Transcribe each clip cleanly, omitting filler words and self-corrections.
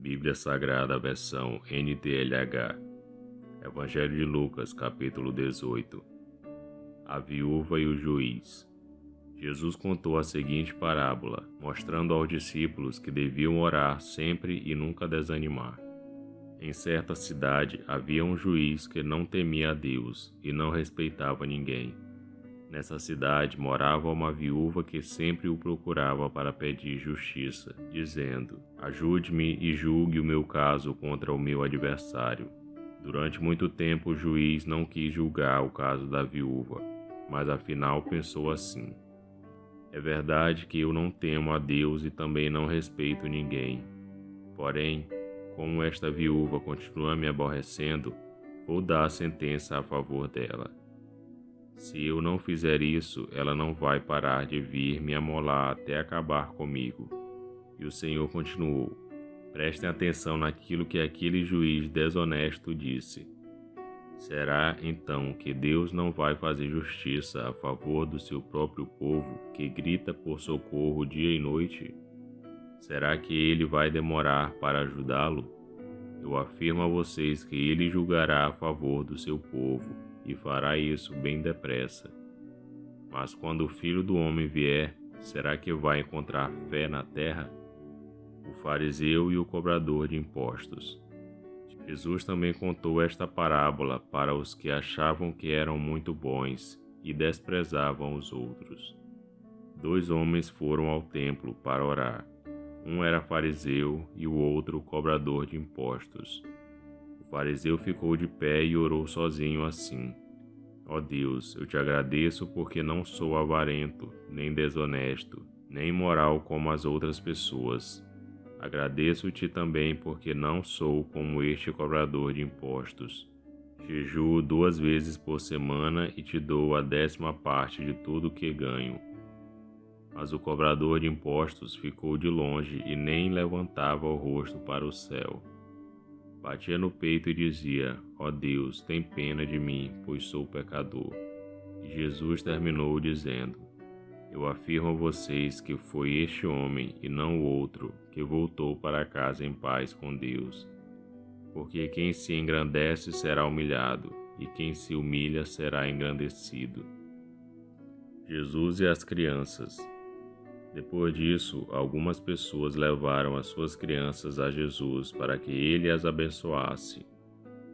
Bíblia Sagrada, versão NTLH. Evangelho de Lucas, capítulo 18. A viúva e o juiz. Jesus contou a seguinte parábola, mostrando aos discípulos que deviam orar sempre e nunca desanimar. Em certa cidade havia um juiz que não temia a Deus e não respeitava ninguém. Nessa cidade morava uma viúva que sempre o procurava para pedir justiça, dizendo: "Ajude-me e julgue o meu caso contra o meu adversário." Durante muito tempo o juiz não quis julgar o caso da viúva, mas afinal pensou assim: "É verdade que eu não temo a Deus e também não respeito ninguém. Porém, como esta viúva continua me aborrecendo, vou dar a sentença a favor dela. Se eu não fizer isso, ela não vai parar de vir me amolar até acabar comigo." E o Senhor continuou: "Prestem atenção naquilo que aquele juiz desonesto disse. Será então que Deus não vai fazer justiça a favor do seu próprio povo que grita por socorro dia e noite? Será que ele vai demorar para ajudá-lo? Eu afirmo a vocês que ele julgará a favor do seu povo e fará isso bem depressa. Mas quando o Filho do Homem vier, será que vai encontrar fé na terra?" O fariseu e o cobrador de impostos. Jesus também contou esta parábola para os que achavam que eram muito bons e desprezavam os outros. 2 homens foram ao templo para orar. Um era fariseu e o outro cobrador de impostos. O fariseu ficou de pé e orou sozinho assim: "Ó Deus, eu te agradeço porque não sou avarento, nem desonesto, nem imoral como as outras pessoas. Agradeço-te também porque não sou como este cobrador de impostos. Jejuo 2 vezes por semana e te dou a 10ª parte de tudo que ganho." Mas o cobrador de impostos ficou de longe e nem levantava o rosto para o céu. Batia no peito e dizia: "Ó Deus, tem pena de mim, pois sou pecador." E Jesus terminou dizendo: "Eu afirmo a vocês que foi este homem e não o outro que voltou para casa em paz com Deus. Porque quem se engrandece será humilhado, e quem se humilha será engrandecido." Jesus e as crianças. Depois disso, algumas pessoas levaram as suas crianças a Jesus para que ele as abençoasse.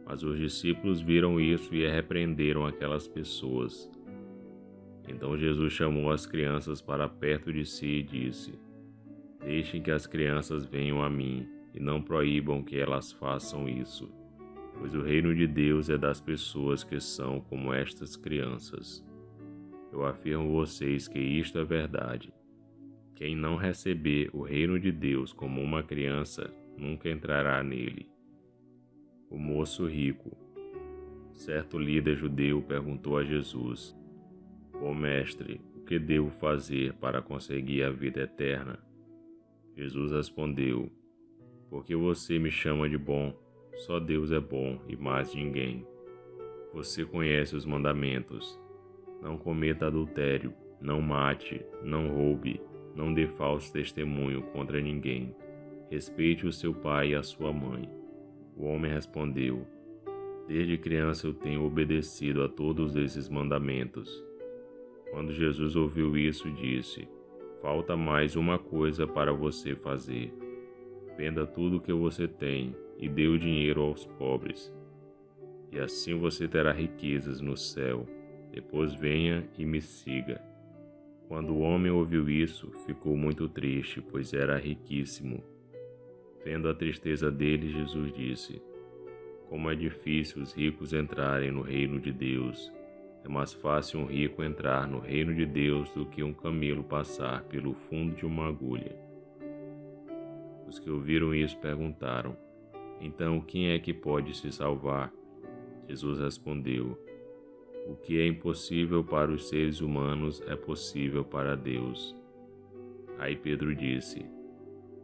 Mas os discípulos viram isso e repreenderam aquelas pessoas. Então Jesus chamou as crianças para perto de si e disse: "Deixem que as crianças venham a mim e não proíbam que elas façam isso, pois o reino de Deus é das pessoas que são como estas crianças. Eu afirmo a vocês que isto é verdade. Quem não receber o reino de Deus como uma criança nunca entrará nele." O moço rico. Certo líder judeu perguntou a Jesus: "Bom mestre, o que devo fazer para conseguir a vida eterna?" Jesus respondeu: "Porque você me chama de bom? Só Deus é bom e mais ninguém. Você conhece os mandamentos: não cometa adultério, não mate, não roube, não dê falso testemunho contra ninguém. Respeite o seu pai e a sua mãe." O homem respondeu: "Desde criança eu tenho obedecido a todos esses mandamentos." Quando Jesus ouviu isso, disse: "Falta mais uma coisa para você fazer. Venda tudo o que você tem e dê o dinheiro aos pobres, e assim você terá riquezas no céu. Depois venha e me siga." Quando o homem ouviu isso, ficou muito triste, pois era riquíssimo. Vendo a tristeza dele, Jesus disse: "Como é difícil os ricos entrarem no reino de Deus. É mais fácil um rico entrar no reino de Deus do que um camelo passar pelo fundo de uma agulha." Os que ouviram isso perguntaram: "Então quem é que pode se salvar?" Jesus respondeu: "O que é impossível para os seres humanos é possível para Deus." Aí Pedro disse: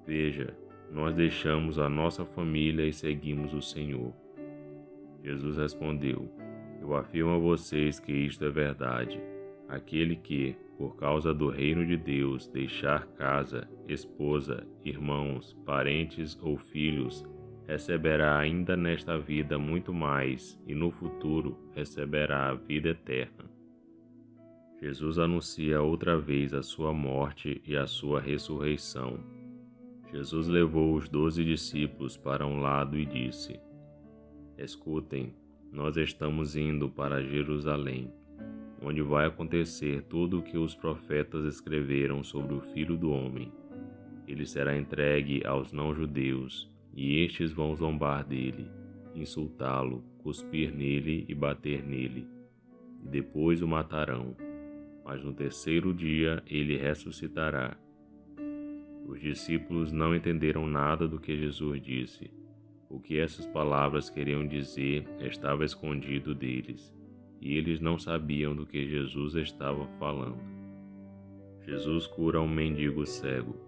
"Veja, nós deixamos a nossa família e seguimos o Senhor." Jesus respondeu: "Eu afirmo a vocês que isto é verdade. Aquele que, por causa do reino de Deus, deixar casa, esposa, irmãos, parentes ou filhos, receberá ainda nesta vida muito mais e no futuro receberá a vida eterna. Jesus anuncia outra vez a sua morte e a sua ressurreição. Jesus levou os 12 discípulos para um lado e disse: Escutem, nós estamos indo para Jerusalém, onde vai acontecer tudo o que os profetas escreveram sobre o Filho do Homem. Ele será entregue aos não-judeus, e estes vão zombar dele, insultá-lo, cuspir nele e bater nele, e depois o matarão. Mas no terceiro dia ele ressuscitará. Os discípulos não entenderam nada do que Jesus disse. O que essas palavras queriam dizer estava escondido deles, e eles não sabiam do que Jesus estava falando. Jesus cura um mendigo cego.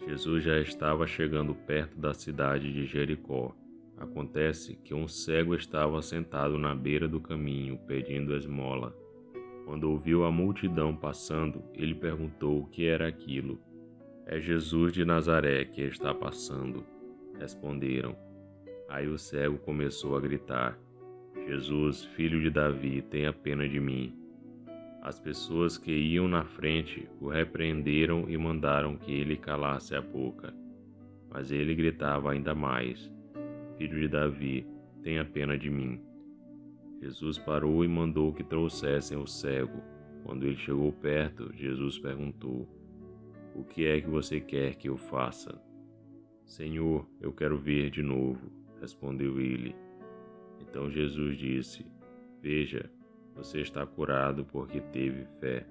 Jesus já estava chegando perto da cidade de Jericó. Acontece que um cego estava sentado na beira do caminho, pedindo esmola. Quando ouviu a multidão passando, ele perguntou o que era aquilo. É Jesus de Nazaré que está passando, responderam. Aí o cego começou a gritar: Jesus, filho de Davi, tenha pena de mim. As pessoas que iam na frente o repreenderam e mandaram que ele calasse a boca. Mas ele gritava ainda mais: Filho de Davi, tenha pena de mim. Jesus parou e mandou que trouxessem o cego. Quando ele chegou perto, Jesus perguntou: O que é que você quer que eu faça? Senhor, eu quero ver de novo, respondeu ele. Então Jesus disse: Veja, você está curado porque teve fé.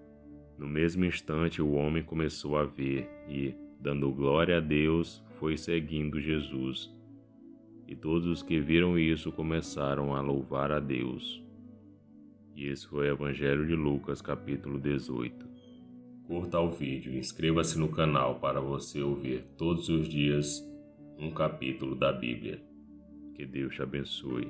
No mesmo instante o homem começou a ver e, dando glória a Deus, foi seguindo Jesus. E todos os que viram isso começaram a louvar a Deus. E esse foi o Evangelho de Lucas, capítulo 18. Curta o vídeo e inscreva-se no canal para você ouvir todos os dias um capítulo da Bíblia. Que Deus te abençoe.